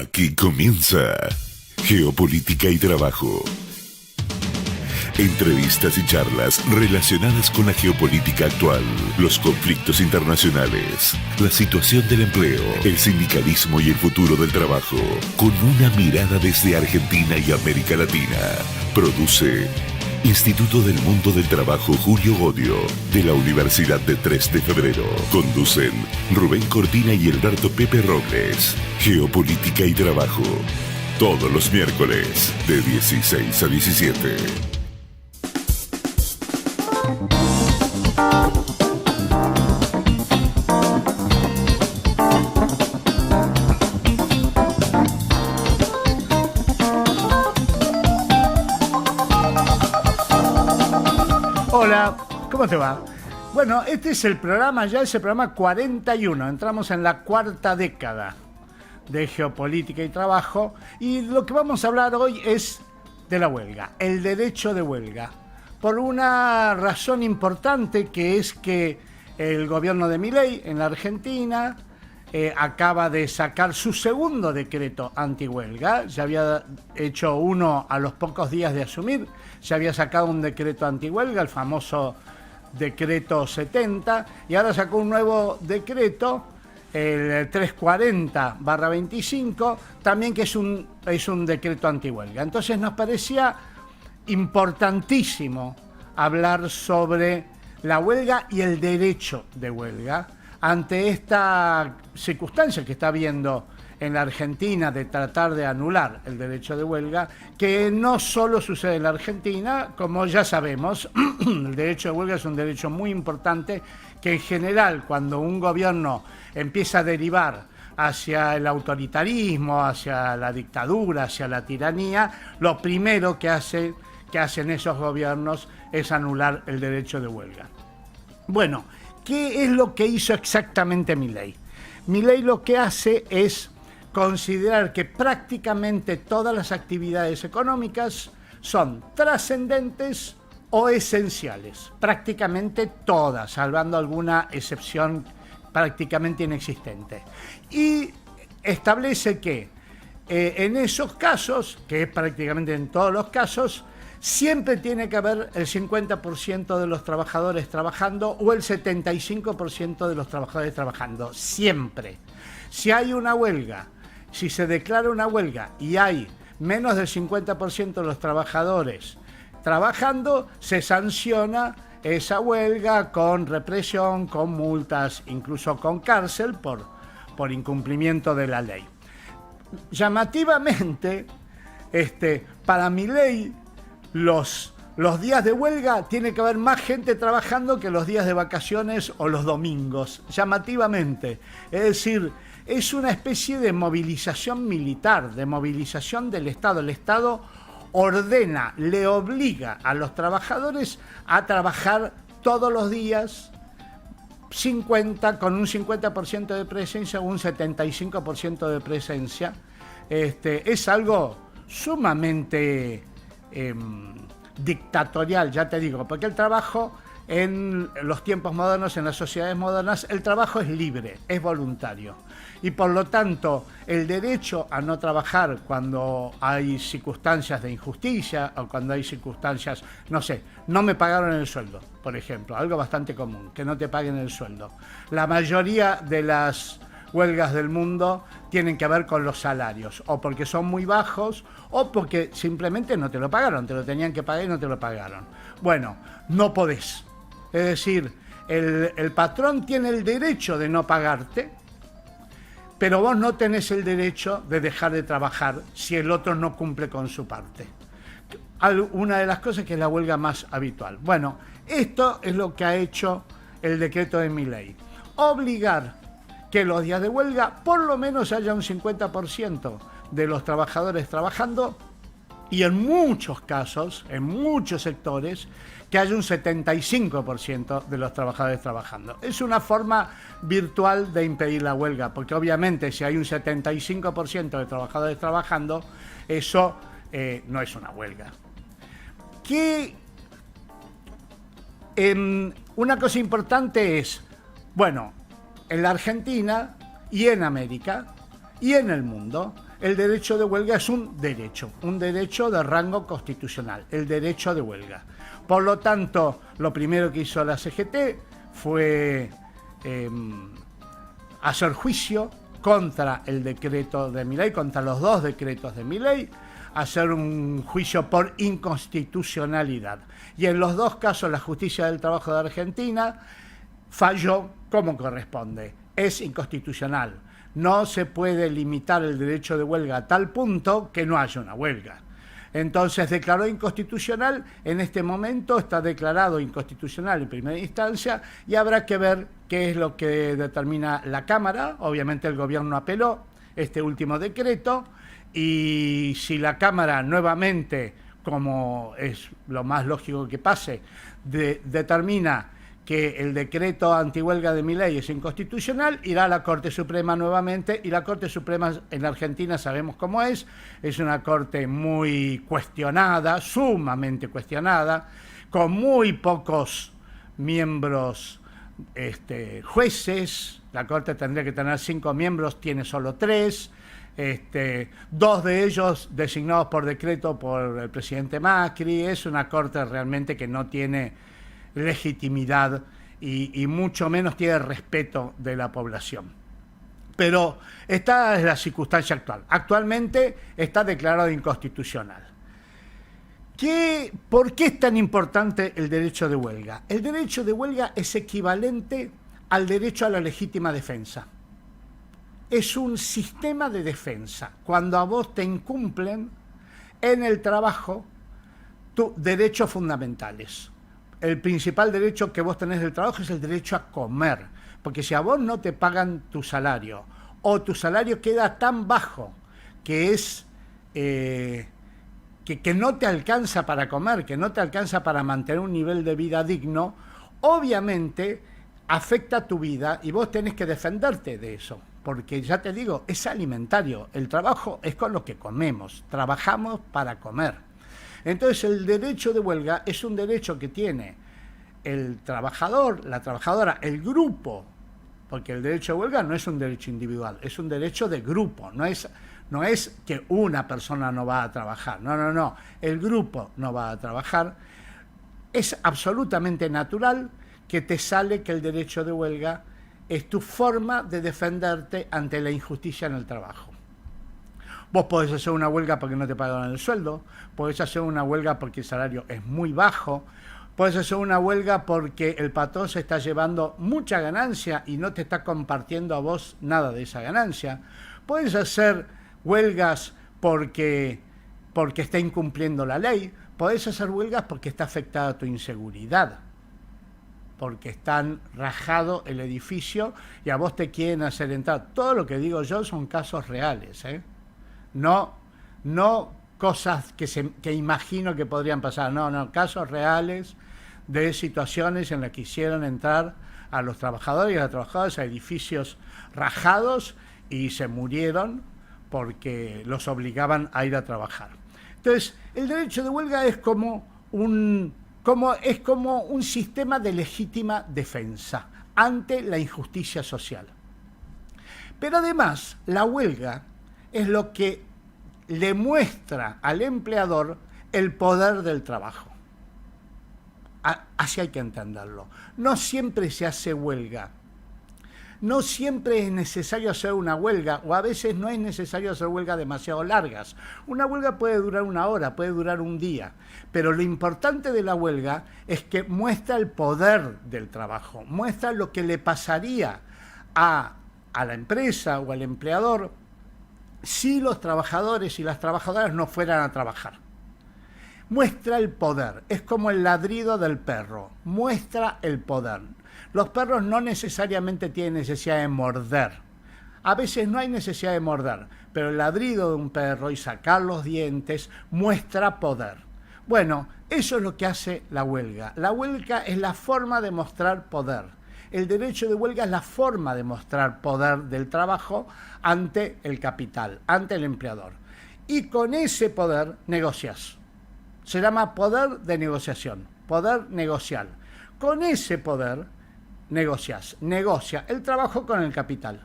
Aquí comienza Geopolítica y Trabajo. Entrevistas y charlas relacionadas con la geopolítica actual, los conflictos internacionales, la situación del empleo, el sindicalismo y el futuro del trabajo, con una mirada desde Argentina y América Latina. Produce Instituto del Mundo del Trabajo Julio Godio, de la Universidad de 3 de Febrero. Conducen Rubén Cortina y Alberto Pepe Robles. Geopolítica y Trabajo. Todos los miércoles, de 16 a 17. Hola, ¿cómo te va? Bueno, este es el programa, ya es el programa 41. Entramos en la cuarta década de Geopolítica y Trabajo. Y lo que vamos a hablar hoy es de la huelga, el derecho de huelga. Por una razón importante, que es que el gobierno de Milei en la Argentina acaba de sacar su segundo decreto antihuelga. Ya había hecho uno a los pocos días de asumir. Se había sacado un decreto antihuelga, el famoso decreto 70, y ahora sacó un nuevo decreto, el 340/25, también que es un decreto antihuelga. Entonces nos parecía importantísimo hablar sobre la huelga y el derecho de huelga ante esta circunstancia que está habiendo en la Argentina de tratar de anular el derecho de huelga, que no solo sucede en la Argentina, como ya sabemos. El derecho de huelga es un derecho muy importante que en general, cuando un gobierno empieza a derivar hacia el autoritarismo, hacia la dictadura, hacia la tiranía, lo primero que hacen esos gobiernos es anular el derecho de huelga. Bueno, ¿qué es lo que hizo exactamente Milei? Milei lo que hace es considerar que prácticamente todas las actividades económicas son trascendentes o esenciales. Prácticamente todas, salvando alguna excepción prácticamente inexistente. Y establece que en esos casos, que es prácticamente en todos los casos, siempre tiene que haber el 50% de los trabajadores trabajando o el 75% de los trabajadores trabajando. Siempre. Si hay una huelga, si se declara una huelga y hay menos del 50% de los trabajadores trabajando, se sanciona esa huelga con represión, con multas, incluso con cárcel por incumplimiento de la ley. Llamativamente, para Milei, los días de huelga tiene que haber más gente trabajando que los días de vacaciones o los domingos, llamativamente. Es decir, es una especie de movilización militar, de movilización del Estado. El Estado ordena, le obliga a los trabajadores a trabajar todos los días con un 50% de presencia o un 75% de presencia. Es algo sumamente dictatorial, ya te digo, porque el trabajo en los tiempos modernos, en las sociedades modernas, el trabajo es libre, es voluntario. Y por lo tanto, el derecho a no trabajar cuando hay circunstancias de injusticia o cuando hay circunstancias, no me pagaron el sueldo, por ejemplo, algo bastante común, que no te paguen el sueldo. La mayoría de las huelgas del mundo tienen que ver con los salarios, o porque son muy bajos, o porque simplemente no te lo pagaron, te lo tenían que pagar y no te lo pagaron. Bueno, no podés. Es decir, el patrón tiene el derecho de no pagarte, pero vos no tenés el derecho de dejar de trabajar si el otro no cumple con su parte. Una de las cosas que es la huelga más habitual. Bueno, esto es lo que ha hecho el decreto de Milei. Obligar que los días de huelga por lo menos haya un 50% de los trabajadores trabajando, y en muchos casos, en muchos sectores, que haya un 75% de los trabajadores trabajando. Es una forma virtual de impedir la huelga, porque obviamente si hay un 75% de trabajadores trabajando, eso no es una huelga. Una cosa importante es, bueno, en la Argentina y en América y en el mundo, el derecho de huelga es un derecho de rango constitucional, el derecho de huelga. Por lo tanto, lo primero que hizo la CGT fue hacer juicio contra el decreto de Milei, contra los dos decretos de Milei, hacer un juicio por inconstitucionalidad. Y en los dos casos la justicia del trabajo de Argentina falló como corresponde. Es inconstitucional. No se puede limitar el derecho de huelga a tal punto que no haya una huelga. Entonces declaró inconstitucional, en este momento está declarado inconstitucional en primera instancia y habrá que ver qué es lo que determina la Cámara. Obviamente el gobierno apeló este último decreto y si la Cámara nuevamente, como es lo más lógico que pase, determina que el decreto antihuelga de Milei es inconstitucional, irá a la Corte Suprema nuevamente, y la Corte Suprema en la Argentina sabemos cómo es una corte muy cuestionada, sumamente cuestionada, con muy pocos miembros jueces. La Corte tendría que tener 5 miembros, tiene solo 3, 2 de ellos designados por decreto por el presidente Macri. Es una corte realmente que no tiene legitimidad y mucho menos tiene respeto de la población. Pero esta es la circunstancia actual. Actualmente está declarado inconstitucional. ¿Por qué es tan importante el derecho de huelga? El derecho de huelga es equivalente al derecho a la legítima defensa. Es un sistema de defensa. Cuando a vos te incumplen en el trabajo tus derechos fundamentales. El principal derecho que vos tenés del trabajo es el derecho a comer, porque si a vos no te pagan tu salario, o tu salario queda tan bajo que es que no te alcanza para comer, que no te alcanza para mantener un nivel de vida digno, obviamente afecta tu vida y vos tenés que defenderte de eso, porque ya te digo, es alimentario, el trabajo es con lo que comemos, trabajamos para comer. Entonces el derecho de huelga es un derecho que tiene el trabajador, la trabajadora, el grupo, porque el derecho de huelga no es un derecho individual, es un derecho de grupo, no es que una persona no va a trabajar, no, el grupo no va a trabajar. Es absolutamente natural que te sale que el derecho de huelga es tu forma de defenderte ante la injusticia en el trabajo. Vos podés hacer una huelga porque no te pagan el sueldo, podés hacer una huelga porque el salario es muy bajo, podés hacer una huelga porque el patrón se está llevando mucha ganancia y no te está compartiendo a vos nada de esa ganancia. Podés hacer huelgas porque está incumpliendo la ley, podés hacer huelgas porque está afectada tu inseguridad, porque están rajado el edificio y a vos te quieren hacer entrar. Todo lo que digo yo son casos reales, No cosas que imagino que podrían pasar, no, casos reales de situaciones en las que hicieron entrar a los trabajadores y a las trabajadoras a edificios rajados y se murieron porque los obligaban a ir a trabajar. Entonces, el derecho de huelga es como un sistema de legítima defensa ante la injusticia social. Pero además, la huelga es lo que le muestra al empleador el poder del trabajo. Así hay que entenderlo. No siempre se hace huelga. No siempre es necesario hacer una huelga, o a veces no es necesario hacer huelgas demasiado largas. Una huelga puede durar 1 hora, puede durar un día, pero lo importante de la huelga es que muestra el poder del trabajo, muestra lo que le pasaría a la empresa o al empleador si los trabajadores y las trabajadoras no fueran a trabajar. Muestra el poder, es como el ladrido del perro, muestra el poder. Los perros no necesariamente tienen necesidad de morder. A veces no hay necesidad de morder, pero el ladrido de un perro y sacar los dientes muestra poder. Bueno, eso es lo que hace la huelga. La huelga es la forma de mostrar poder. El derecho de huelga es la forma de mostrar poder del trabajo ante el capital, ante el empleador. Y con ese poder negocias. Se llama poder de negociación, poder negocial. Con ese poder negocia el trabajo con el capital.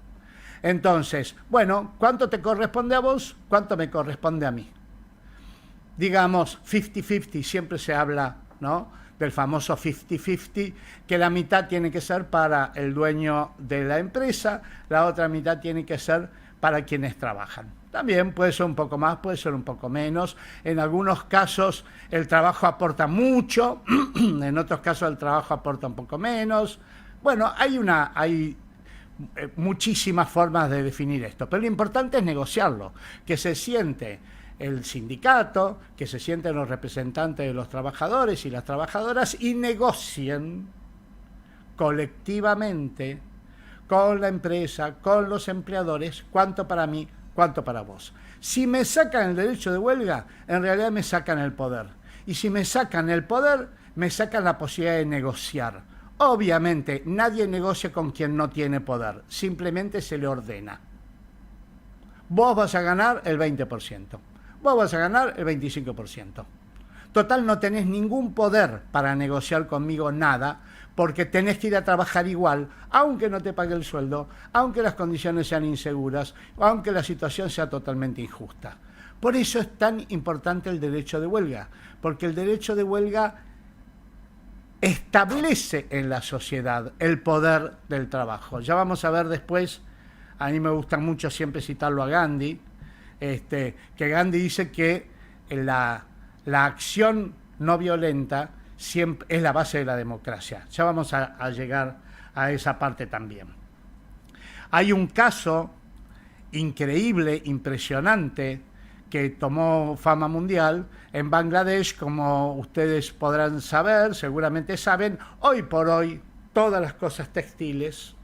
Entonces, bueno, ¿cuánto te corresponde a vos? ¿Cuánto me corresponde a mí? Digamos 50-50, siempre se habla, ¿no?, del famoso 50-50, que la mitad tiene que ser para el dueño de la empresa, la otra mitad tiene que ser para quienes trabajan. También puede ser un poco más, puede ser un poco menos. En algunos casos el trabajo aporta mucho, en otros casos el trabajo aporta un poco menos. Bueno, hay muchísimas formas de definir esto, pero lo importante es negociarlo, que se siente el sindicato, que se sienten los representantes de los trabajadores y las trabajadoras y negocien colectivamente con la empresa, con los empleadores, cuánto para mí, cuánto para vos. Si me sacan el derecho de huelga, en realidad me sacan el poder. Y si me sacan el poder, me sacan la posibilidad de negociar. Obviamente, nadie negocia con quien no tiene poder, simplemente se le ordena. Vos vas a ganar el 20%. Vos vas a ganar el 25%. Total, no tenés ningún poder para negociar conmigo nada, porque tenés que ir a trabajar igual, aunque no te pague el sueldo, aunque las condiciones sean inseguras, aunque la situación sea totalmente injusta. Por eso es tan importante el derecho de huelga, porque el derecho de huelga establece en la sociedad el poder del trabajo. Ya vamos a ver después, a mí me gusta mucho siempre citarlo a Gandhi, que Gandhi dice que la acción no violenta siempre es la base de la democracia. Ya vamos a llegar a esa parte también. Hay un caso increíble, impresionante, que tomó fama mundial en Bangladesh, como ustedes podrán saber, seguramente saben, hoy por hoy todas las cosas textiles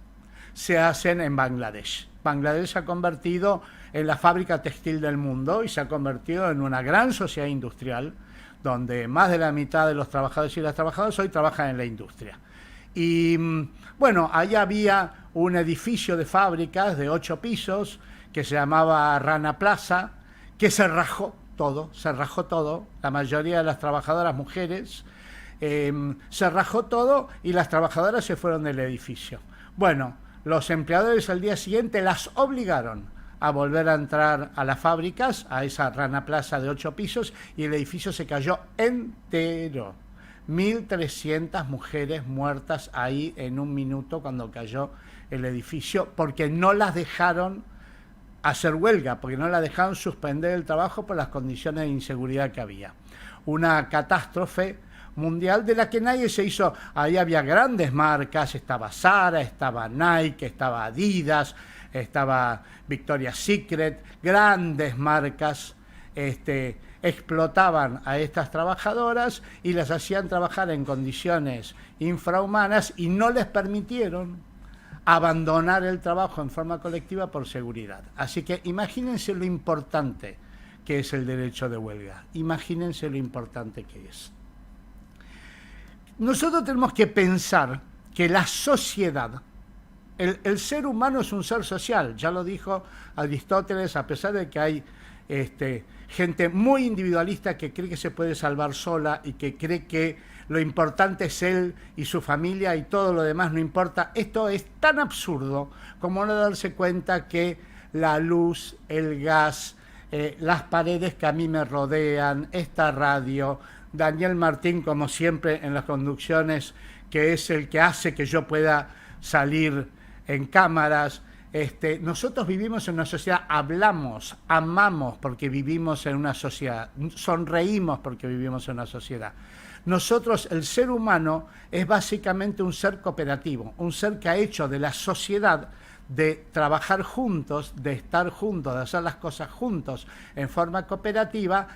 se hacen en Bangladesh. Bangladesh se ha convertido en la fábrica textil del mundo y se ha convertido en una gran sociedad industrial donde más de la mitad de los trabajadores y las trabajadoras hoy trabajan en la industria. Y bueno, allá había un edificio de fábricas de 8 pisos que se llamaba Rana Plaza, que se rajó todo, la mayoría de las trabajadoras mujeres, se rajó todo y las trabajadoras se fueron del edificio. Bueno, los empleadores al día siguiente las obligaron a volver a entrar a las fábricas, a esa Rana Plaza de 8 pisos, y el edificio se cayó entero. 1.300 mujeres muertas ahí en un minuto cuando cayó el edificio, porque no las dejaron hacer huelga, porque no las dejaron suspender el trabajo por las condiciones de inseguridad que había. Una catástrofe mundial de la que nadie se hizo. Ahí había grandes marcas, estaba Zara, estaba Nike, estaba Adidas, estaba Victoria's Secret, grandes marcas explotaban a estas trabajadoras y las hacían trabajar en condiciones infrahumanas y no les permitieron abandonar el trabajo en forma colectiva por seguridad. Así que imagínense lo importante que es el derecho de huelga, imagínense lo importante que es. Nosotros tenemos que pensar que la sociedad, el ser humano es un ser social, ya lo dijo Aristóteles, a pesar de que hay gente muy individualista que cree que se puede salvar sola y que cree que lo importante es él y su familia y todo lo demás no importa. Esto es tan absurdo como no darse cuenta que la luz, el gas, las paredes que a mí me rodean, esta radio, Daniel Martín, como siempre en las conducciones, que es el que hace que yo pueda salir en cámaras. Nosotros vivimos en una sociedad, hablamos, amamos porque vivimos en una sociedad, sonreímos porque vivimos en una sociedad. Nosotros, el ser humano, es básicamente un ser cooperativo, un ser que ha hecho de la sociedad, de trabajar juntos, de estar juntos, de hacer las cosas juntos en forma cooperativa,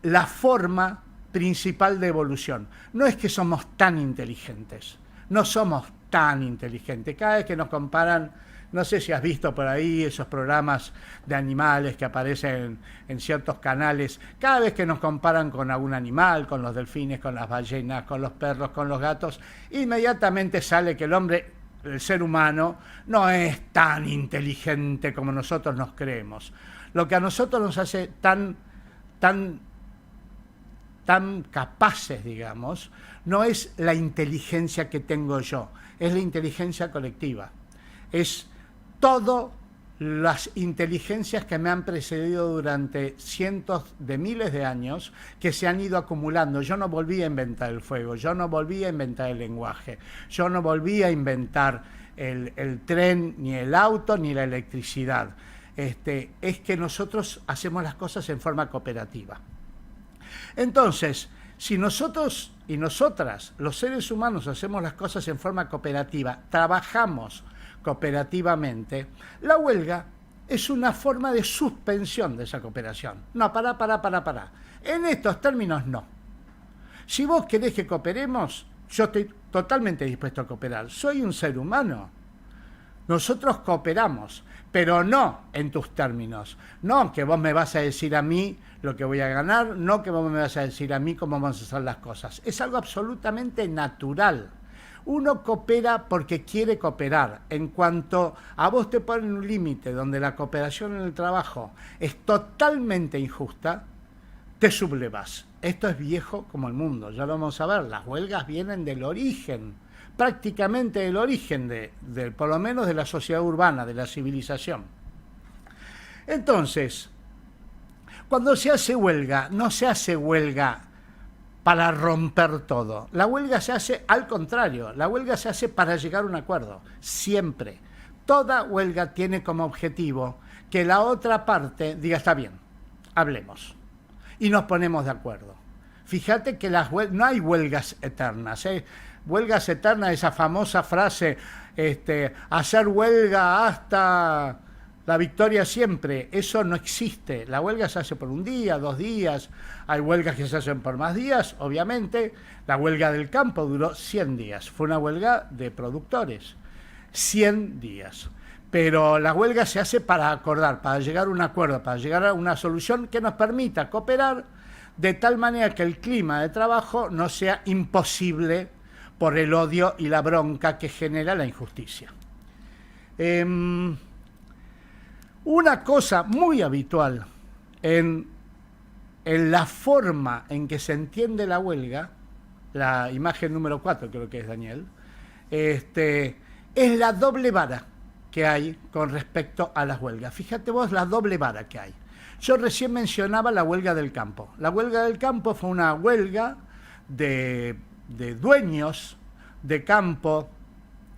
la forma principal de evolución. No es que somos tan inteligentes, no somos tan inteligentes. Cada vez que nos comparan, no sé si has visto por ahí esos programas de animales que aparecen en ciertos canales, cada vez que nos comparan con algún animal, con los delfines, con las ballenas, con los perros, con los gatos, inmediatamente sale que el hombre, el ser humano, no es tan inteligente como nosotros nos creemos. Lo que a nosotros nos hace tan capaces, digamos, no es la inteligencia que tengo yo, es la inteligencia colectiva. Es todo las inteligencias que me han precedido durante cientos de miles de años, que se han ido acumulando. Yo no volví a inventar el fuego, yo no volví a inventar el lenguaje, yo no volví a inventar el tren, ni el auto, ni la electricidad. Es que nosotros hacemos las cosas en forma cooperativa. Entonces, si nosotros y nosotras, los seres humanos, hacemos las cosas en forma cooperativa, trabajamos cooperativamente, la huelga es una forma de suspensión de esa cooperación. No, pará. En estos términos, no. Si vos querés que cooperemos, yo estoy totalmente dispuesto a cooperar. Soy un ser humano. Nosotros cooperamos, pero no en tus términos. No que vos me vas a decir a mí lo que voy a ganar, no que vos me vas a decir a mí cómo vamos a hacer las cosas. Es algo absolutamente natural. Uno coopera porque quiere cooperar. En cuanto a vos te ponen un límite donde la cooperación en el trabajo es totalmente injusta, te sublevas. Esto es viejo como el mundo, ya lo vamos a ver. Las huelgas vienen del origen, prácticamente del origen de por lo menos de la sociedad urbana, de la civilización. Entonces, cuando se hace huelga, no se hace huelga para romper todo. La huelga se hace al contrario, la huelga se hace para llegar a un acuerdo, siempre. Toda huelga tiene como objetivo que la otra parte diga, está bien, hablemos, y nos ponemos de acuerdo. Fíjate que no hay huelgas eternas, Huelgas eternas, esa famosa frase, hacer huelga hasta la victoria siempre, eso no existe. La huelga se hace por un día, 2 días, hay huelgas que se hacen por más días, obviamente. La huelga del campo duró 100 días, fue una huelga de productores, 100 días. Pero la huelga se hace para acordar, para llegar a un acuerdo, para llegar a una solución que nos permita cooperar de tal manera que el clima de trabajo no sea imposible por el odio y la bronca que genera la injusticia. Una cosa muy habitual en la forma en que se entiende la huelga, la imagen número 4 creo que es Daniel, es la doble vara que hay con respecto a las huelgas. Fíjate vos la doble vara que hay. Yo recién mencionaba la huelga del campo. La huelga del campo fue una huelga de dueños de campo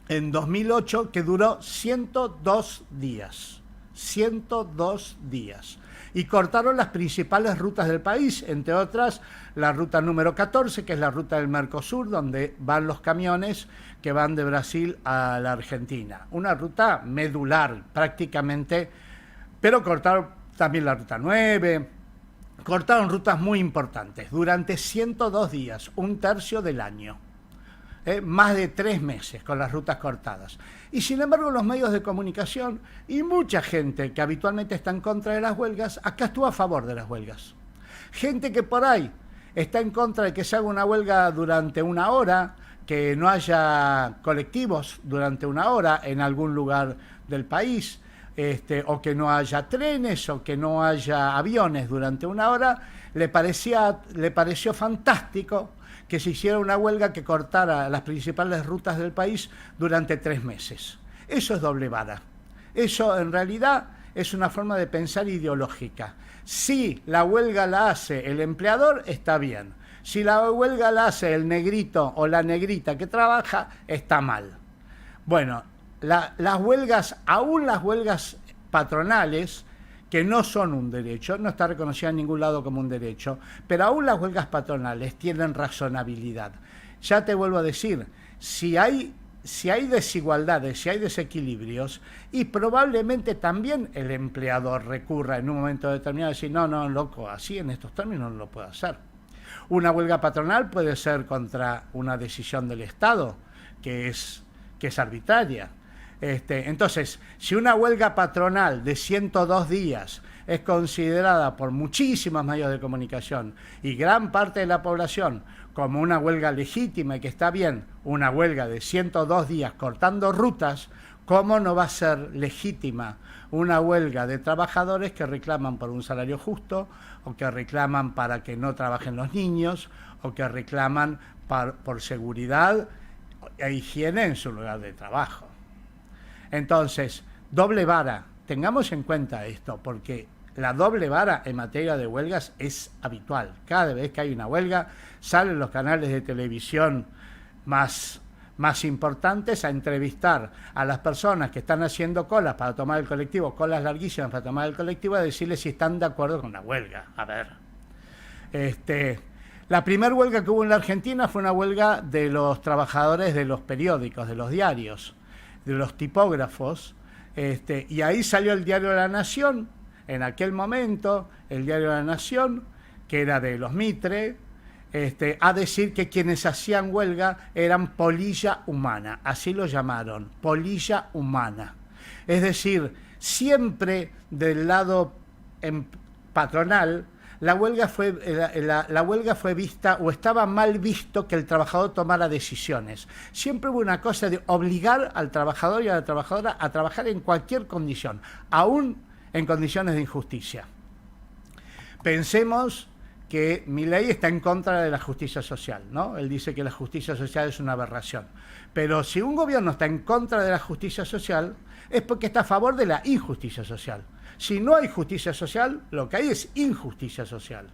en 2008 que duró 102 días. 102 días. Y cortaron las principales rutas del país, entre otras la ruta número 14, que es la ruta del Mercosur, donde van los camiones que van de Brasil a la Argentina. Una ruta medular prácticamente, pero cortaron también la ruta 9, cortaron rutas muy importantes durante 102 días, 1/3 del año. Más de 3 meses con las rutas cortadas. Y sin embargo los medios de comunicación y mucha gente que habitualmente está en contra de las huelgas, acá estuvo a favor de las huelgas. Gente que por ahí está en contra de que se haga una huelga durante 1 hora, que no haya colectivos durante 1 hora en algún lugar del país, o que no haya trenes o que no haya aviones durante 1 hora, le pareció fantástico que se hiciera una huelga que cortara las principales rutas del país durante 3 meses. Eso es doble vara. Eso en realidad es una forma de pensar ideológica. Si la huelga la hace el empleador, está bien. Si la huelga la hace el negrito o la negrita que trabaja, está mal. Bueno, las huelgas, aún las huelgas patronales, que no son un derecho, no está reconocida en ningún lado como un derecho, pero aún las huelgas patronales tienen razonabilidad. Ya te vuelvo a decir, si hay desigualdades, si hay desequilibrios, y probablemente también el empleador recurra en un momento determinado a decir, no, loco, así en estos términos no lo puedo hacer. Una huelga patronal puede ser contra una decisión del Estado, que es arbitraria. Entonces, si una huelga patronal de 102 días es considerada por muchísimos medios de comunicación y gran parte de la población como una huelga legítima y que está bien, una huelga de 102 días cortando rutas, ¿cómo no va a ser legítima una huelga de trabajadores que reclaman por un salario justo o que reclaman para que no trabajen los niños o que reclaman por seguridad e higiene en su lugar de trabajo? Entonces, doble vara tengamos en cuenta esto, porque la doble vara en materia de huelgas es habitual. Cada vez que hay una huelga, salen los canales de televisión más importantes a entrevistar a las personas que están haciendo colas para tomar el colectivo, colas larguísimas para tomar el colectivo, a decirles si están de acuerdo con la huelga. A ver, la primera huelga que hubo en la Argentina fue una huelga de los trabajadores de los periódicos, de los diarios, de los tipógrafos, y ahí salió el diario La Nación, en aquel momento, el diario La Nación, que era de los Mitre, a decir que quienes hacían huelga eran polilla humana, así lo llamaron, polilla humana. Es decir, siempre del lado patronal, la huelga fue vista, o estaba mal visto que el trabajador tomara decisiones. Siempre hubo una cosa de obligar al trabajador y a la trabajadora a trabajar en cualquier condición, aún en condiciones de injusticia. Pensemos que Milei está en contra de la justicia social, ¿no? Él dice que la justicia social es una aberración. Pero si un gobierno está en contra de la justicia social, es porque está a favor de la injusticia social. Si no hay justicia social, lo que hay es injusticia social.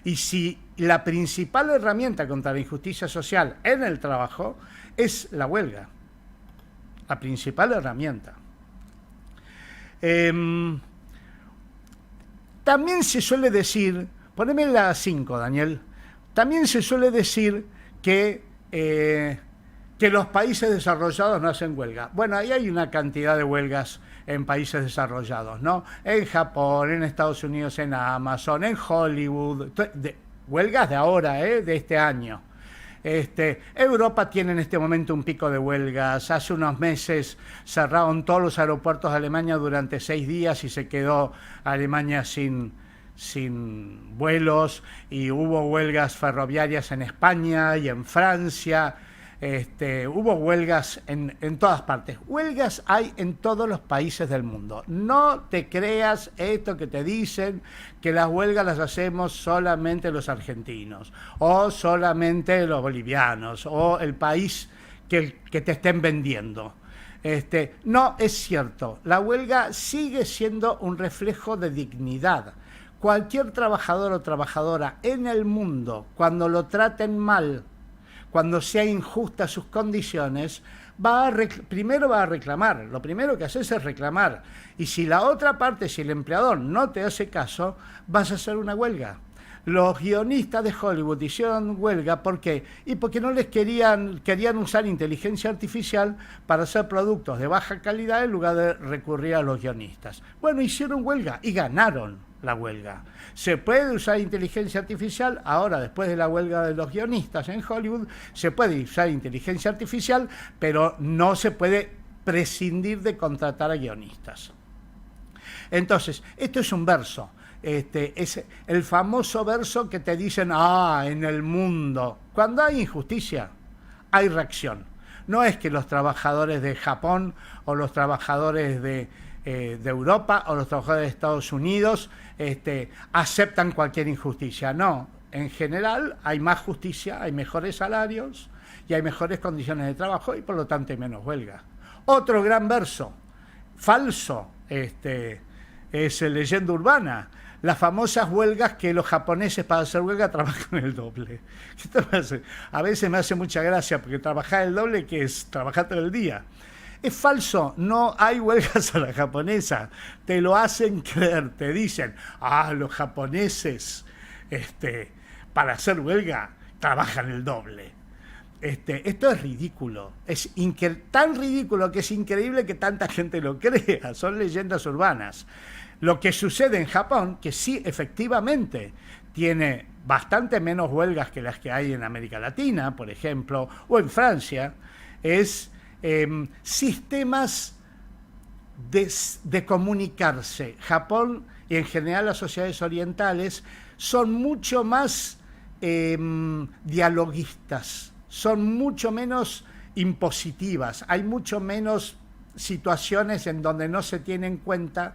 Y si la principal herramienta contra la injusticia social en el trabajo es la huelga, la principal herramienta. También se suele decir, poneme la 5, Daniel, también se suele decir que los países desarrollados no hacen huelga. Bueno, ahí hay una cantidad de huelgas en países desarrollados, ¿no? En Japón, en Estados Unidos, en Amazon, en Hollywood, huelgas de ahora, de este año. Europa tiene en este momento un pico de huelgas. Hace unos meses cerraron todos los aeropuertos de Alemania durante 6 días y se quedó Alemania sin vuelos, y hubo huelgas ferroviarias en España y en Francia. Hubo huelgas en todas partes. Huelgas hay en todos los países del mundo. No te creas esto que te dicen, que las huelgas las hacemos solamente los argentinos, o solamente los bolivianos, o el país que te estén vendiendo. No es cierto. La huelga sigue siendo un reflejo de dignidad. Cualquier trabajador o trabajadora en el mundo, cuando lo traten mal, cuando sea injusta sus condiciones, primero va a reclamar. Lo primero que haces es reclamar. Y si la otra parte, si el empleador no te hace caso, vas a hacer una huelga. Los guionistas de Hollywood hicieron huelga, ¿por qué? Y porque no les querían usar inteligencia artificial para hacer productos de baja calidad en lugar de recurrir a los guionistas. Bueno, hicieron huelga y ganaron la huelga. Se puede usar inteligencia artificial, ahora después de la huelga de los guionistas en Hollywood, se puede usar inteligencia artificial, pero no se puede prescindir de contratar a guionistas. Entonces, esto es un verso. Es el famoso verso que te dicen, en el mundo. Cuando hay injusticia, hay reacción. No es que los trabajadores de Japón o los trabajadores de Europa o los trabajadores de Estados Unidos aceptan cualquier injusticia. No, en general hay más justicia, hay mejores salarios y hay mejores condiciones de trabajo, y por lo tanto hay menos huelga. Otro gran verso, falso, es leyenda urbana. Las famosas huelgas que los japoneses para hacer huelga trabajan el doble. A veces me hace mucha gracia, porque trabajar el doble, que es trabajar todo el día. Es falso, no hay huelgas a la japonesa. Te lo hacen creer, te dicen, los japoneses para hacer huelga trabajan el doble. Esto es ridículo, es tan ridículo que es increíble que tanta gente lo crea. Son leyendas urbanas. Lo que sucede en Japón, que sí, efectivamente, tiene bastante menos huelgas que las que hay en América Latina, por ejemplo, o en Francia, es sistemas de comunicarse. Japón y en general las sociedades orientales son mucho más dialoguistas, son mucho menos impositivas, hay mucho menos situaciones en donde no se tiene en cuenta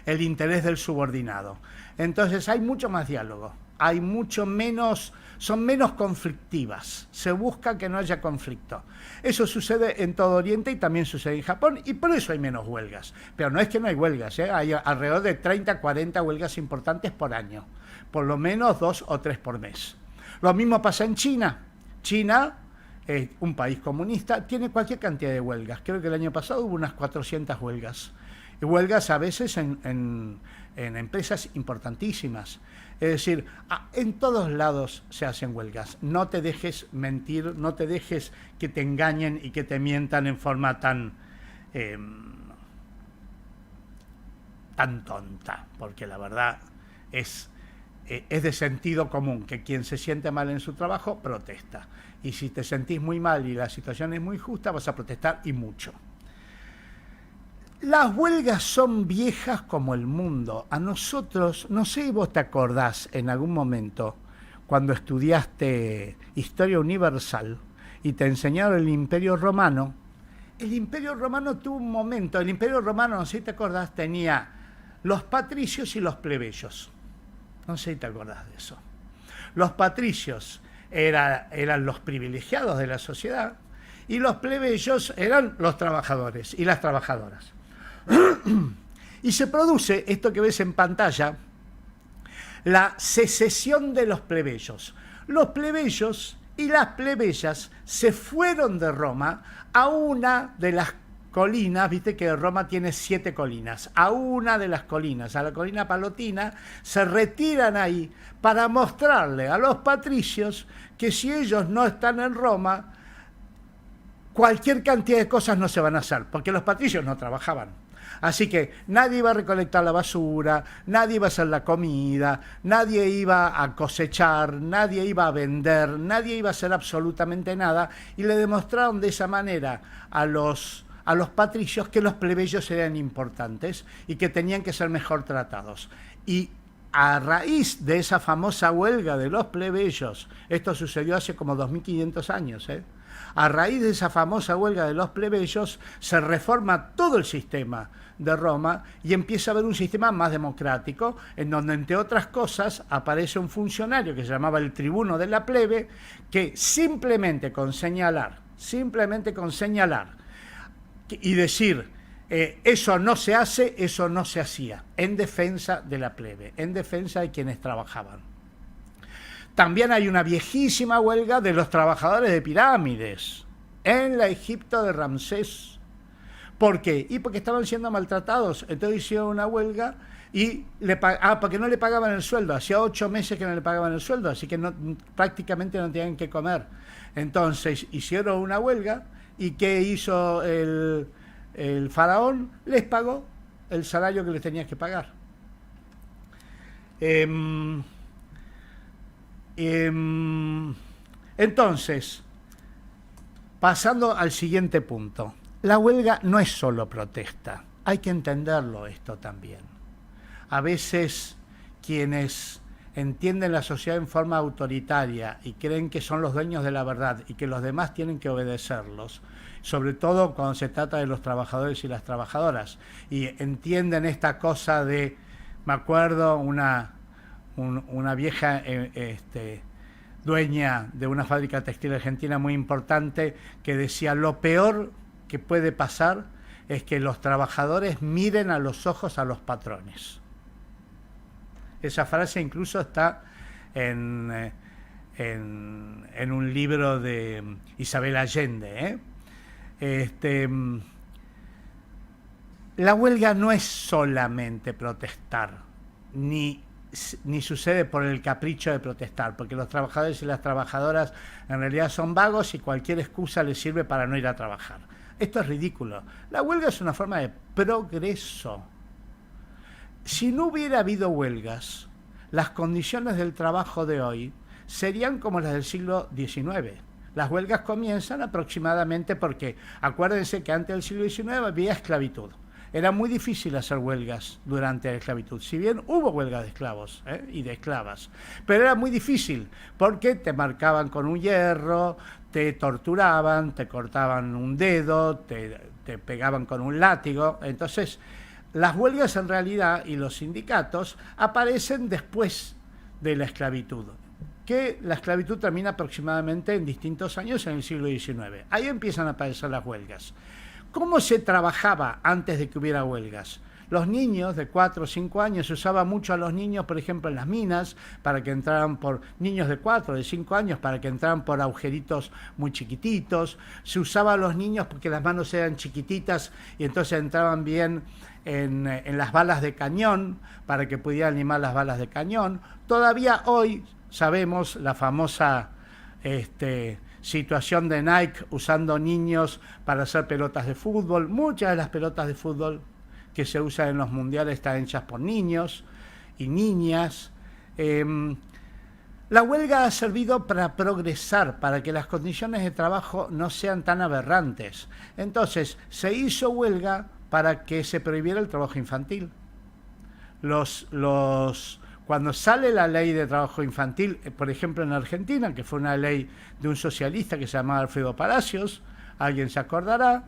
el interés del subordinado. Entonces hay mucho más diálogo, hay mucho menos, son menos conflictivas, se busca que no haya conflicto. Eso sucede en todo Oriente y también sucede en Japón, y por eso hay menos huelgas. Pero no es que no hay huelgas, ¿eh? Hay alrededor de 30, 40 huelgas importantes por año, por lo menos 2 o 3 por mes. Lo mismo pasa en China. China, un país comunista, tiene cualquier cantidad de huelgas. Creo que el año pasado hubo unas 400 huelgas. Y huelgas a veces en empresas importantísimas. Es decir, en todos lados se hacen huelgas. No te dejes mentir, no te dejes que te engañen y que te mientan en forma tan tonta, porque la verdad es de sentido común que quien se siente mal en su trabajo protesta. Y si te sentís muy mal y la situación es muy justa, vas a protestar y mucho. Las huelgas son viejas como el mundo. A nosotros, no sé si vos te acordás en algún momento, cuando estudiaste Historia Universal y te enseñaron el Imperio Romano. El Imperio Romano tuvo un momento, el Imperio Romano, no sé si te acordás, tenía los patricios y los plebeyos. No sé si te acordás de eso. Los patricios eran los privilegiados de la sociedad y los plebeyos eran los trabajadores y las trabajadoras. Y se produce, esto que ves en pantalla, la secesión de los plebeyos. Los plebeyos y las plebeyas se fueron de Roma a una de las colinas, viste que Roma tiene 7 colinas, a una de las colinas, a la colina Palatina, se retiran ahí para mostrarle a los patricios que si ellos no están en Roma, cualquier cantidad de cosas no se van a hacer, porque los patricios no trabajaban. Así que nadie iba a recolectar la basura, nadie iba a hacer la comida, nadie iba a cosechar, nadie iba a vender, nadie iba a hacer absolutamente nada, y le demostraron de esa manera a los patricios que los plebeyos eran importantes y que tenían que ser mejor tratados. Y a raíz de esa famosa huelga de los plebeyos, esto sucedió hace como 2500 años, a raíz de esa famosa huelga de los plebeyos se reforma todo el sistema de Roma y empieza a haber un sistema más democrático, en donde, entre otras cosas, aparece un funcionario que se llamaba el tribuno de la plebe, que simplemente con señalar y decir eso no se hace, eso no se hacía, en defensa de la plebe, en defensa de quienes trabajaban. También hay una viejísima huelga de los trabajadores de pirámides en la Egipto de Ramsés. ¿Por qué? Y porque estaban siendo maltratados. Entonces hicieron una huelga y porque no le pagaban el sueldo. Hacía 8 meses que no le pagaban el sueldo, así que prácticamente no tenían que comer. Entonces hicieron una huelga y ¿qué hizo el faraón? Les pagó el salario que les tenía que pagar. Entonces, pasando al siguiente punto. La huelga no es solo protesta, hay que entenderlo esto también. A veces quienes entienden la sociedad en forma autoritaria y creen que son los dueños de la verdad y que los demás tienen que obedecerlos, sobre todo cuando se trata de los trabajadores y las trabajadoras, y entienden esta cosa de, me acuerdo, una vieja dueña de una fábrica textil argentina muy importante que decía: lo peor que puede pasar es que los trabajadores miren a los ojos a los patrones. Esa frase incluso está en un libro de Isabel Allende. La huelga no es solamente protestar, ni sucede por el capricho de protestar, porque los trabajadores y las trabajadoras en realidad son vagos y cualquier excusa les sirve para no ir a trabajar. Esto es ridículo. La huelga es una forma de progreso. Si no hubiera habido huelgas, las condiciones del trabajo de hoy serían como las del siglo XIX. Las huelgas comienzan aproximadamente porque, acuérdense que antes del siglo XIX había esclavitud. Era muy difícil hacer huelgas durante la esclavitud, si bien hubo huelgas de esclavos y de esclavas, pero era muy difícil porque te marcaban con un hierro, te torturaban, te cortaban un dedo, te pegaban con un látigo. Entonces, las huelgas en realidad y los sindicatos aparecen después de la esclavitud, que la esclavitud termina aproximadamente en distintos años en el siglo XIX. Ahí empiezan a aparecer las huelgas. ¿Cómo se trabajaba antes de que hubiera huelgas? Los niños de 4 o 5 años, se usaba mucho a los niños, por ejemplo, en las minas, para que entraran por niños de 4, de 5 años, para que entraran por agujeritos muy chiquititos. Se usaba a los niños porque las manos eran chiquititas y entonces entraban bien en las balas de cañón, para que pudieran limar las balas de cañón. Todavía hoy sabemos la famosa situación de Nike usando niños para hacer pelotas de fútbol. Muchas de las pelotas de fútbol que se usan en los mundiales están hechas por niños y niñas. La huelga ha servido para progresar, para que las condiciones de trabajo no sean tan aberrantes. Entonces, se hizo huelga para que se prohibiera el trabajo infantil. Cuando sale la ley de trabajo infantil, por ejemplo en Argentina, que fue una ley de un socialista que se llamaba Alfredo Palacios, alguien se acordará,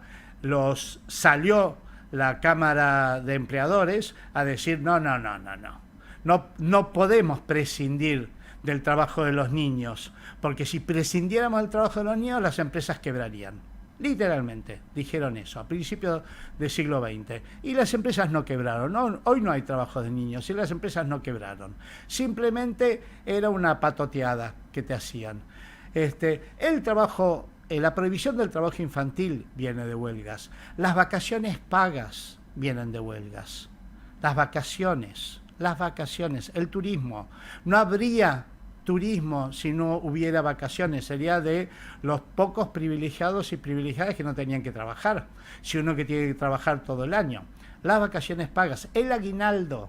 salió la Cámara de Empleadores a decir no podemos prescindir del trabajo de los niños, porque si prescindiéramos del trabajo de los niños las empresas quebrarían. Literalmente dijeron eso a principios del siglo XX, y las empresas no quebraron. No, hoy no hay trabajo de niños y las empresas no quebraron, simplemente era una patoteada que te hacían. La prohibición del trabajo infantil viene de huelgas. Las vacaciones pagas vienen de huelgas. Las vacaciones, el turismo. No habría turismo si no hubiera vacaciones. Sería de los pocos privilegiados y privilegiadas que no tenían que trabajar. Si uno que tiene que trabajar todo el año. Las vacaciones pagas. El aguinaldo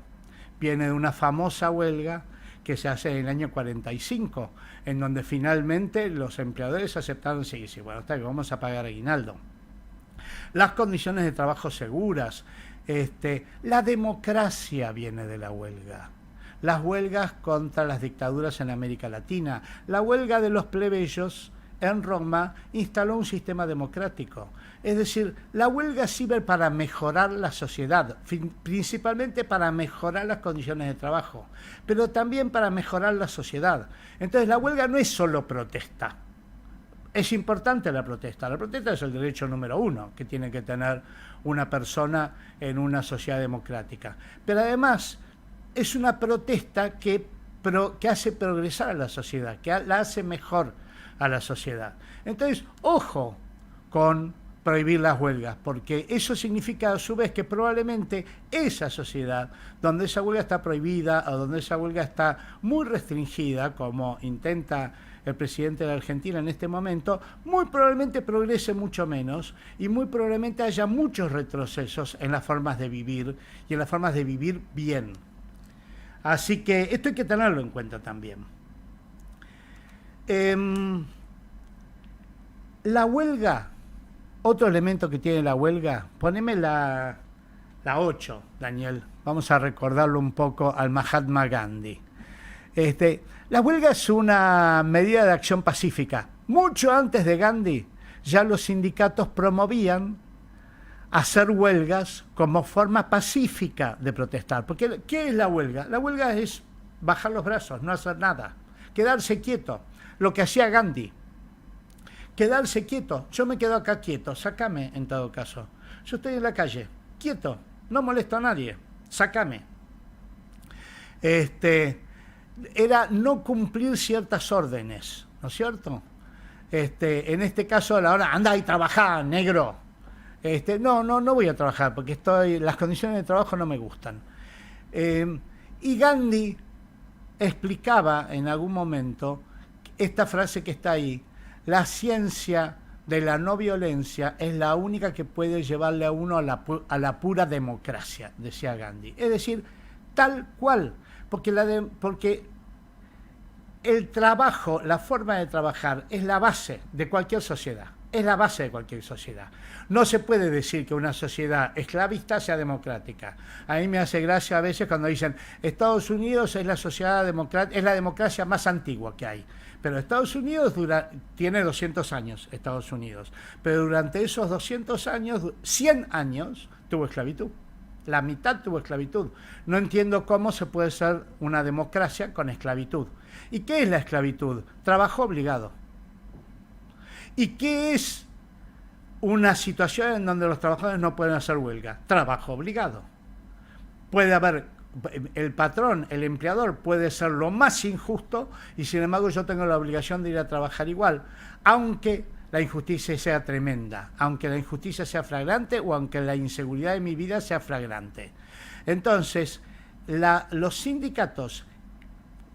viene de una famosa huelga que se hace en el año 45, en donde finalmente los empleadores aceptaron, sí, bueno, está que vamos a pagar aguinaldo. Las condiciones de trabajo seguras, la democracia viene de la huelga. Las huelgas contra las dictaduras en América Latina. La huelga de los plebeyos en Roma instaló un sistema democrático. Es decir, la huelga sirve para mejorar la sociedad, principalmente para mejorar las condiciones de trabajo, pero también para mejorar la sociedad. Entonces la huelga no es solo protesta. Es importante la protesta. La protesta es el derecho número 1 que tiene que tener una persona en una sociedad democrática. Pero además es una protesta que hace progresar a la sociedad, que la hace mejor a la sociedad. Entonces, ojo con prohibir las huelgas, porque eso significa a su vez que probablemente esa sociedad donde esa huelga está prohibida o donde esa huelga está muy restringida, como intenta el presidente de la Argentina en este momento, muy probablemente progrese mucho menos y muy probablemente haya muchos retrocesos en las formas de vivir y en las formas de vivir bien. Así que esto hay que tenerlo en cuenta también. La huelga, otro elemento que tiene la huelga, poneme la 8, Daniel, vamos a recordarlo un poco al Mahatma Gandhi. La huelga es una medida de acción pacífica. Mucho antes de Gandhi, ya los sindicatos promovían hacer huelgas como forma pacífica de protestar. Porque, ¿qué es la huelga? La huelga es bajar los brazos, no hacer nada, quedarse quieto, lo que hacía Gandhi. Quedarse quieto, yo me quedo acá quieto, sácame en todo caso. Yo estoy en la calle, quieto, no molesto a nadie, sácame. Era no cumplir ciertas órdenes, ¿no es cierto? En este caso a la hora, anda y trabajá, negro. No voy a trabajar porque las condiciones de trabajo no me gustan. Y Gandhi explicaba en algún momento esta frase que está ahí: la ciencia de la no violencia es la única que puede llevarle a uno a la pura democracia, decía Gandhi. Es decir, tal cual, porque el trabajo, la forma de trabajar es la base de cualquier sociedad. Es la base de cualquier sociedad. No se puede decir que una sociedad esclavista sea democrática. A mí me hace gracia a veces cuando dicen Estados Unidos es la sociedad democrática, es la democracia más antigua que hay. Pero Estados Unidos tiene 200 años, Estados Unidos. Pero durante esos 200 años, 100 años, tuvo esclavitud. La mitad tuvo esclavitud. No entiendo cómo se puede ser una democracia con esclavitud. ¿Y qué es la esclavitud? Trabajo obligado. ¿Y qué es una situación en donde los trabajadores no pueden hacer huelga? Trabajo obligado. Puede haber, el patrón, el empleador puede ser lo más injusto y sin embargo yo tengo la obligación de ir a trabajar igual, aunque la injusticia sea tremenda, aunque la injusticia sea flagrante o aunque la inseguridad de mi vida sea flagrante. Entonces, los sindicatos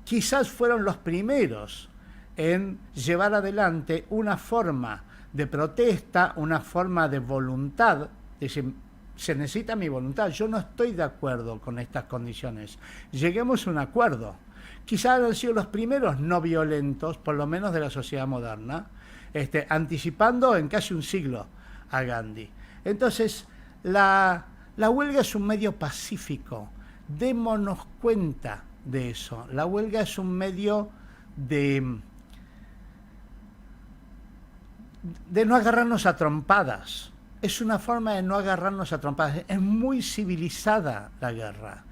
quizás fueron los primeros en llevar adelante una forma de protesta, una forma de voluntad, de decir, se necesita mi voluntad, yo no estoy de acuerdo con estas condiciones, lleguemos a un acuerdo. Quizás han sido los primeros no violentos, por lo menos de la sociedad moderna, anticipando en casi un siglo a Gandhi. Entonces, la huelga es un medio pacífico, démonos cuenta de eso. La huelga es un medio de no agarrarnos a trompadas. Es una forma de no agarrarnos a trompadas. Es muy civilizada la guerra.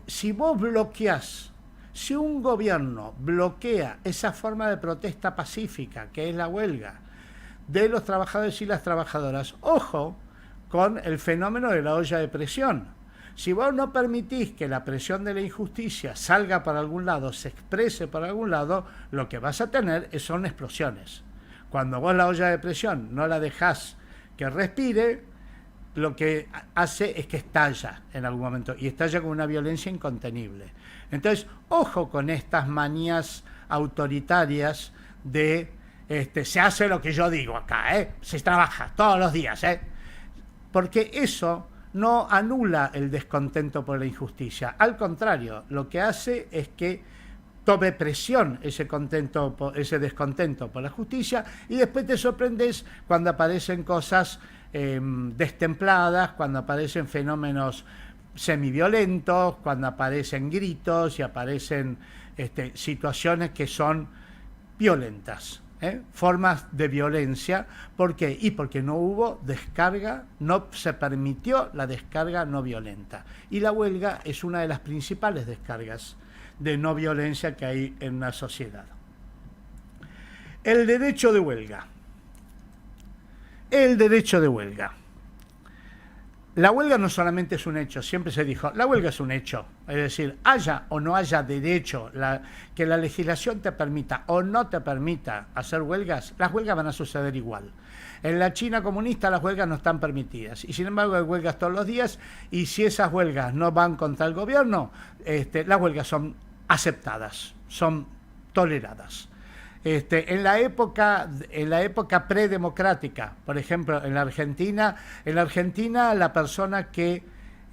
Si vos bloqueás, si un gobierno bloquea esa forma de protesta pacífica, que es la huelga, de los trabajadores y las trabajadoras, ojo con el fenómeno de la olla de presión. Si vos no permitís que la presión de la injusticia salga para algún lado, se exprese para algún lado, lo que vas a tener son explosiones. Cuando vos la olla de presión no la dejás que respire, lo que hace es que estalla en algún momento, y estalla con una violencia incontenible. Entonces, ojo con estas manías autoritarias de se hace lo que yo digo acá, se trabaja todos los días, porque eso no anula el descontento por la injusticia. Al contrario, lo que hace es que tome presión ese descontento por la justicia, y después te sorprendes cuando aparecen cosas destempladas, cuando aparecen fenómenos semiviolentos, cuando aparecen gritos y aparecen situaciones que son violentas, formas de violencia. ¿Por qué? Y porque no hubo descarga, no se permitió la descarga no violenta. Y la huelga es una de las principales descargas de no violencia que hay en una sociedad. El derecho de huelga. El derecho de huelga. La huelga no solamente es un hecho, siempre se dijo, la huelga es un hecho. Es decir, haya o no haya derecho, que la legislación te permita o no te permita hacer huelgas, las huelgas van a suceder igual. En la China comunista las huelgas no están permitidas, y sin embargo hay huelgas todos los días, y si esas huelgas no van contra el gobierno, las huelgas son aceptadas, son toleradas. En la época predemocrática, por ejemplo, en la Argentina la persona que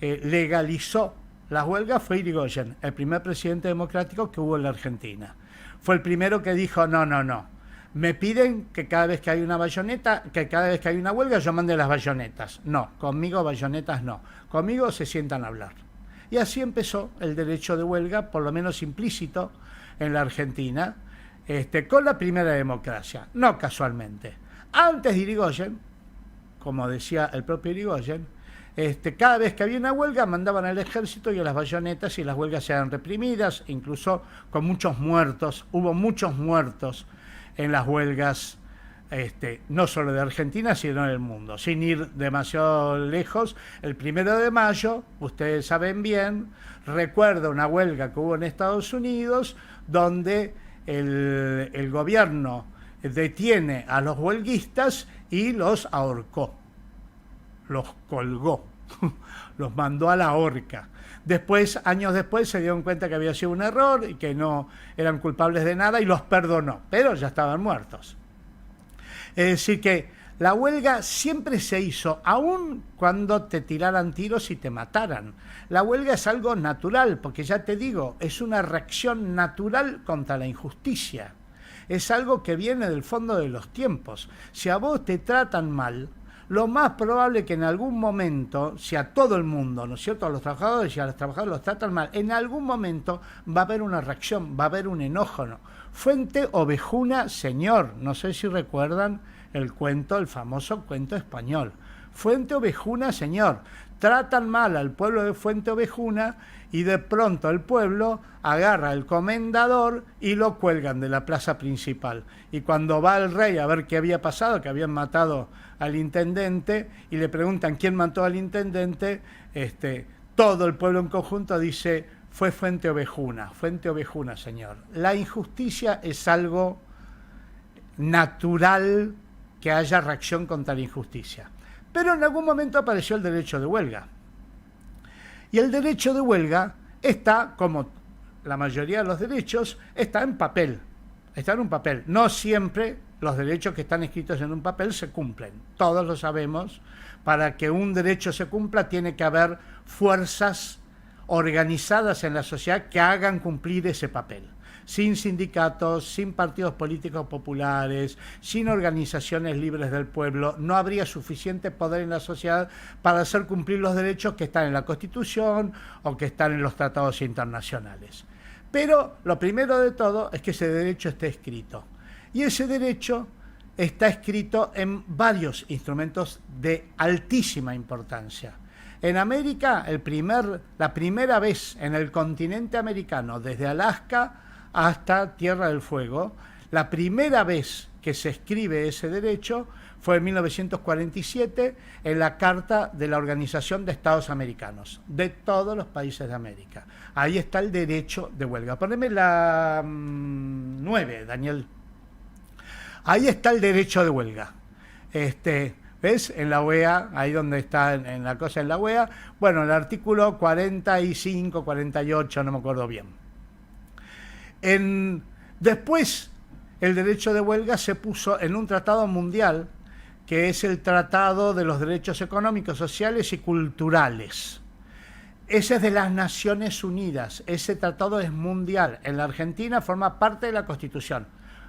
legalizó las huelgas fue Irigoyen, el primer presidente democrático que hubo en la Argentina. Fue el primero que dijo, no, me piden que cada vez que hay una bayoneta, que cada vez que hay una huelga yo mande las bayonetas. No, conmigo bayonetas no, conmigo se sientan a hablar. Y así empezó el derecho de huelga, por lo menos implícito, en la Argentina, con la primera democracia, no casualmente. Antes de Irigoyen, como decía el propio Irigoyen, cada vez que había una huelga mandaban al ejército y a las bayonetas, y las huelgas eran reprimidas, incluso con muchos muertos. Hubo muchos muertos en las huelgas, no solo de Argentina, sino del mundo. Sin ir demasiado lejos, el 1 de mayo, ustedes saben bien, recuerda una huelga que hubo en Estados Unidos, donde el gobierno detiene a los huelguistas y los ahorcó, los colgó, los mandó a la horca. Después, años después, se dieron cuenta que había sido un error y que no eran culpables de nada y los perdonó, pero ya estaban muertos. Es decir que la huelga siempre se hizo, aun cuando te tiraran tiros y te mataran. La huelga es algo natural, porque ya te digo, es una reacción natural contra la injusticia. Es algo que viene del fondo de los tiempos. Si a vos te tratan mal, lo más probable es que en algún momento, si a todo el mundo, ¿no es cierto?, a los trabajadores y a los trabajadores los tratan mal, en algún momento va a haber una reacción, va a haber un enojo, ¿no? Fuente Ovejuna Señor, no sé si recuerdan el famoso cuento español. Fuente Ovejuna, señor. Tratan mal al pueblo de Fuente Ovejuna y de pronto el pueblo agarra al comendador y lo cuelgan de la plaza principal. Y cuando va el rey a ver qué había pasado, que habían matado al intendente, y le preguntan quién mató al intendente, todo el pueblo en conjunto dice, fue Fuente Ovejuna, señor. La injusticia es algo natural que haya reacción contra la injusticia. Pero en algún momento apareció el derecho de huelga. Y el derecho de huelga está, como la mayoría de los derechos, está en papel. Está en un papel. No siempre los derechos que están escritos en un papel se cumplen. Todos lo sabemos. Para que un derecho se cumpla tiene que haber fuerzas organizadas en la sociedad que hagan cumplir ese papel. Sin sindicatos, sin partidos políticos populares, sin organizaciones libres del pueblo, no habría suficiente poder en la sociedad para hacer cumplir los derechos que están en la Constitución o que están en los tratados internacionales. Pero lo primero de todo es que ese derecho esté escrito. Y ese derecho está escrito en varios instrumentos de altísima importancia. En América, la primera vez en el continente americano, desde Alaska hasta Tierra del Fuego, la primera vez que se escribe ese derecho fue en 1947 en la Carta de la Organización de Estados Americanos, de todos los países de América. Ahí está el derecho de huelga. Poneme la 9, Daniel. Ahí está el derecho de huelga. ¿Ves? En la OEA, ahí donde está en la cosa en la OEA. Bueno, el artículo 45, 48, no me acuerdo bien. Después, el derecho de huelga se puso en un tratado mundial, que es el Tratado de los Derechos Económicos, Sociales y Culturales. Ese es de las Naciones Unidas. Ese tratado es mundial. En la Argentina forma parte de la Constitución.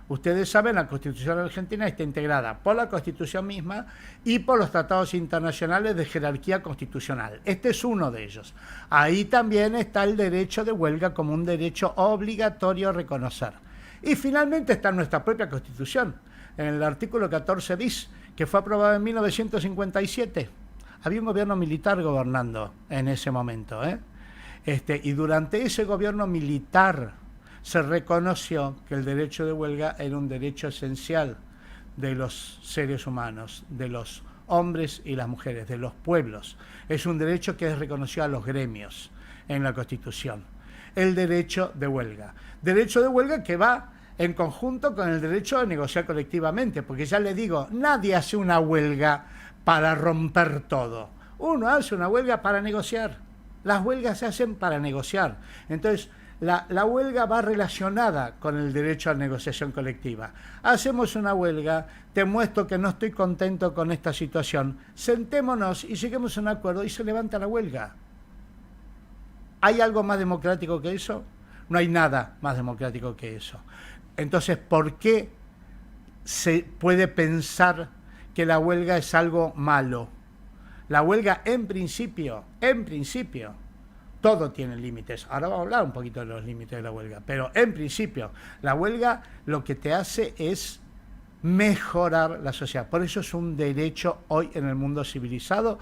Ustedes saben, la Constitución argentina está integrada por la Constitución misma y por los tratados internacionales de jerarquía constitucional. Este es uno de ellos. Ahí también está el derecho de huelga como un derecho obligatorio a reconocer. Y finalmente está nuestra propia Constitución, en el artículo 14 bis, que fue aprobado en 1957. Había un gobierno militar gobernando en ese momento, y durante ese gobierno militar se reconoció que el derecho de huelga era un derecho esencial de los seres humanos, de los hombres y las mujeres, de los pueblos. Es un derecho que es reconocido a los gremios en la Constitución. El derecho de huelga. Derecho de huelga que va en conjunto con el derecho a negociar colectivamente, porque ya les digo, nadie hace una huelga para romper todo. Uno hace una huelga para negociar. Las huelgas se hacen para negociar. Entonces, la huelga va relacionada con el derecho a negociación colectiva. Hacemos una huelga, te muestro que no estoy contento con esta situación, sentémonos y lleguemos a un acuerdo y se levanta la huelga. ¿Hay algo más democrático que eso? No hay nada más democrático que eso. Entonces, ¿por qué se puede pensar que la huelga es algo malo? La huelga, en principio, todo tiene límites. Ahora vamos a hablar un poquito de los límites de la huelga. Pero en principio, la huelga lo que te hace es mejorar la sociedad. Por eso es un derecho hoy en el mundo civilizado,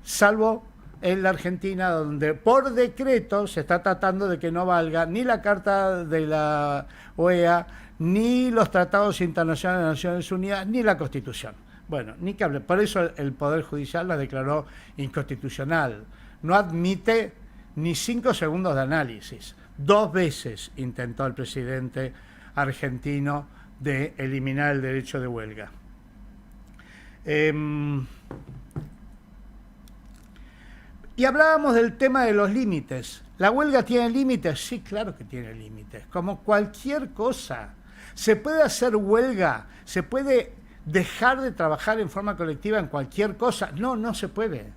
salvo en la Argentina, donde por decreto se está tratando de que no valga ni la Carta de la OEA, ni los tratados internacionales de las Naciones Unidas, ni la Constitución. Bueno, ni que hable. Por eso el Poder Judicial la declaró inconstitucional. No admite ni 5 segundos de análisis. 2 veces intentó el presidente argentino de eliminar el derecho de huelga. Y hablábamos del tema de los límites. ¿La huelga tiene límites? Sí, claro que tiene límites. Como cualquier cosa. ¿Se puede hacer huelga? ¿Se puede dejar de trabajar en forma colectiva en cualquier cosa? No, no se puede.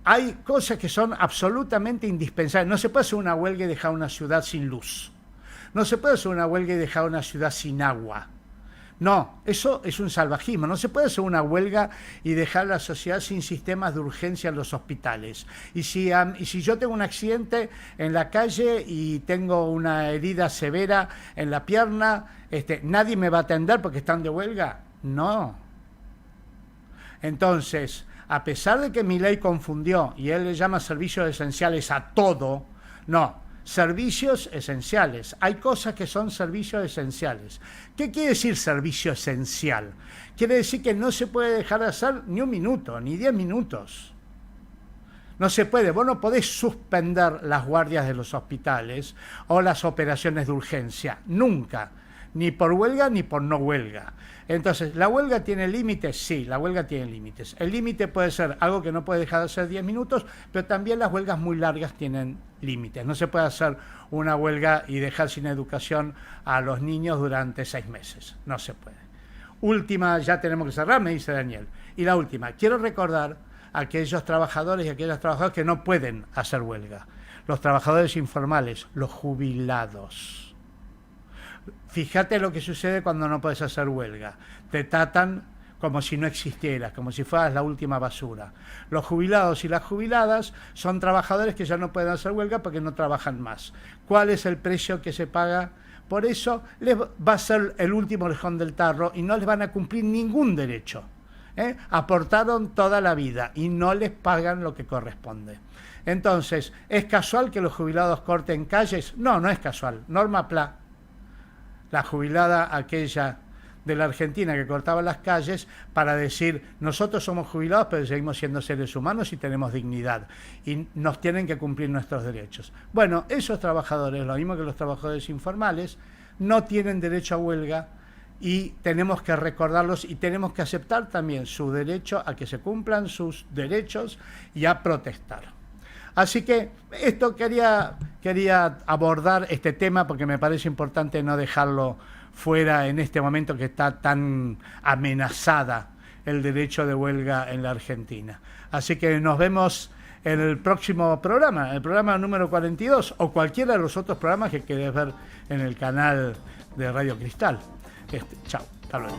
Hay cosas que son absolutamente indispensables. No se puede hacer una huelga y dejar una ciudad sin luz. No se puede hacer una huelga y dejar una ciudad sin agua. No, eso es un salvajismo. No se puede hacer una huelga y dejar la sociedad sin sistemas de urgencia en los hospitales. Y si yo tengo un accidente en la calle y tengo una herida severa en la pierna, ¿nadie me va a atender porque están de huelga? No. Entonces, a pesar de que Milei confundió y él le llama servicios esenciales a todo, no, servicios esenciales. Hay cosas que son servicios esenciales. ¿Qué quiere decir servicio esencial? Quiere decir que no se puede dejar de hacer ni un minuto, ni 10 minutos. No se puede, vos no podés suspender las guardias de los hospitales o las operaciones de urgencia, nunca, ni por huelga ni por no huelga. Entonces, ¿la huelga tiene límites? Sí, la huelga tiene límites. El límite puede ser algo que no puede dejar de ser 10 minutos, pero también las huelgas muy largas tienen límites. No se puede hacer una huelga y dejar sin educación a los niños durante 6 meses, no se puede. Última, ya tenemos que cerrar, me dice Daniel. Y la última, quiero recordar a aquellos trabajadores y aquellas trabajadoras que no pueden hacer huelga. Los trabajadores informales, los jubilados. Fíjate lo que sucede cuando no puedes hacer huelga. Te tratan como si no existieras, como si fueras la última basura. Los jubilados y las jubiladas son trabajadores que ya no pueden hacer huelga porque no trabajan más. ¿Cuál es el precio que se paga? Por eso les va a ser el último orejón del tarro y no les van a cumplir ningún derecho. Aportaron toda la vida y no les pagan lo que corresponde. Entonces, ¿es casual que los jubilados corten calles? No, no es casual. Norma Pla, la jubilada aquella de la Argentina que cortaba las calles para decir, nosotros somos jubilados pero seguimos siendo seres humanos y tenemos dignidad y nos tienen que cumplir nuestros derechos. Bueno, esos trabajadores, lo mismo que los trabajadores informales, no tienen derecho a huelga y tenemos que recordarlos y tenemos que aceptar también su derecho a que se cumplan sus derechos y a protestar. Así que esto quería abordar este tema porque me parece importante no dejarlo fuera en este momento que está tan amenazada el derecho de huelga en la Argentina. Así que nos vemos en el próximo programa, el programa número 42 o cualquiera de los otros programas que querés ver en el canal de Radio Cristal. Chao, hasta luego.